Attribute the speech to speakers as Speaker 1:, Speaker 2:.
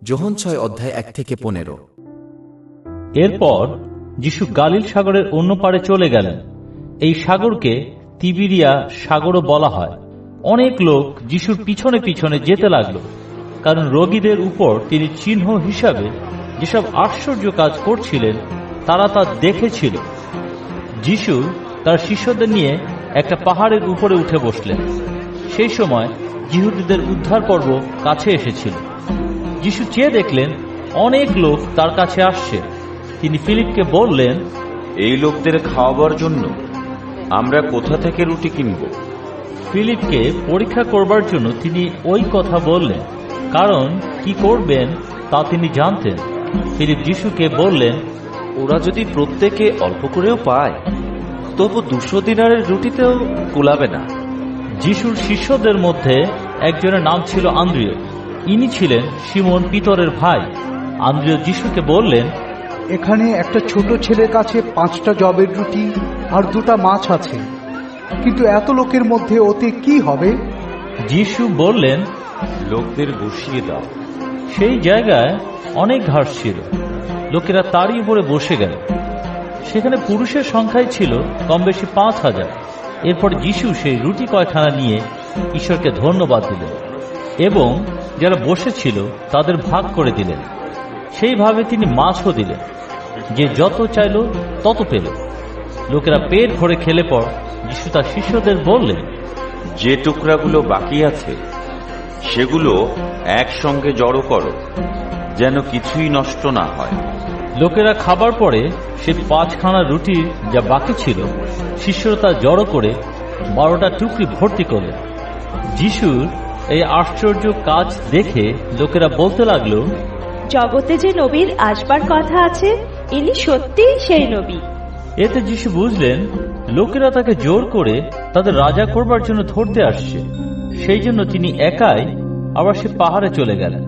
Speaker 1: যোহন 6 অধ্যায় 1-15।
Speaker 2: এরপর যিশু গালিল সাগরের অন্য পারে চলে গেলেন। এই সাগরকে তিবিরিয়া সাগরও বলা হয়। অনেক লোক যিশুর পিছনে পিছনে যেতে লাগলো, কারণ রোগীদের উপর তিনি চিহ্ন হিসাবে যেসব আশ্চর্য কাজ করছিলেন তারা তা দেখেছিল। যিশু তার শিষ্যদের নিয়ে একটা পাহাড়ের উপরে উঠে বসলেন। সেই সময় যিহুদীদের উদ্ধার পর্ব কাছে এসেছিল। যিশু চেয়ে দেখলেন অনেক লোক তার কাছে আসছে। তিনি ফিলিপকে বললেন,
Speaker 3: এই লোকদের খাওয়াবার জন্য আমরা কোথা থেকে রুটি কিনব?
Speaker 2: ফিলিপকে পরীক্ষা করবার জন্য তিনি ওই কথা বললেন, কারণ কি করবেন তা তিনি জানতেন। ফিলিপ যিশুকে বললেন,
Speaker 3: ওরা যদি প্রত্যেকে অল্প করেও পায়, তবু 200 দিনারের রুটিতেও কুলাবে না।
Speaker 2: যিশুর শিষ্যদের মধ্যে একজনের নাম ছিল আন্দ্রিয়। ইনি ছিলেন সিমন পিতরের ভাই। আন্দ্রিয় যিশুকে বললেন,
Speaker 4: এখানে একটা ছোট ছেলের কাছে 5টা জবের রুটি আর 2টা মাছ আছে, কিন্তু এত লোকের মধ্যে ওতে কি হবে?
Speaker 2: যিশু বললেন,
Speaker 3: লোকদের বসিয়ে দাও।
Speaker 2: সেই জায়গায় অনেক ঘাস ছিল। লোকেরা তারই উপরে বসে গেল। সেখানে পুরুষের সংখ্যাই ছিল কম বেশি 5000। এরপর যিশু সেই রুটি কয়খানা নিয়ে ঈশ্বরকে ধন্যবাদ দিলেন এবং যারা বসেছিল তাদের ভাগ করে দিলেন। সেইভাবে তিনি মাছও দিলেন। যে যত চাইল তত পেল। লোকেরা পেট ভরে খেলে পর যিশু তার শিষ্যদের বললেন,
Speaker 3: যে টুকরাগুলো বাকি আছে সেগুলো একসঙ্গে জড়ো করো, যেন কিছুই নষ্ট না হয়।
Speaker 2: লোকেরা খাবার পরে সে 5খানা রুটির যা বাকি ছিল শিষ্যরা তা জড়ো করে 12টা টুকরি ভর্তি করলেন। যিশুর এই আশ্চর্য কাজ দেখে লোকেরা বলতে লাগলো,
Speaker 5: জগতে যে নবীর আসবার কথা আছে, ইনি সত্যিই সেই নবী।
Speaker 2: এতে যিশু বুঝলেন লোকেরা তাকে জোর করে তাদের রাজা করবার জন্য ধরতে আসছে। সেই জন্য তিনি একাই আবার সে পাহাড়ে চলে গেলেন।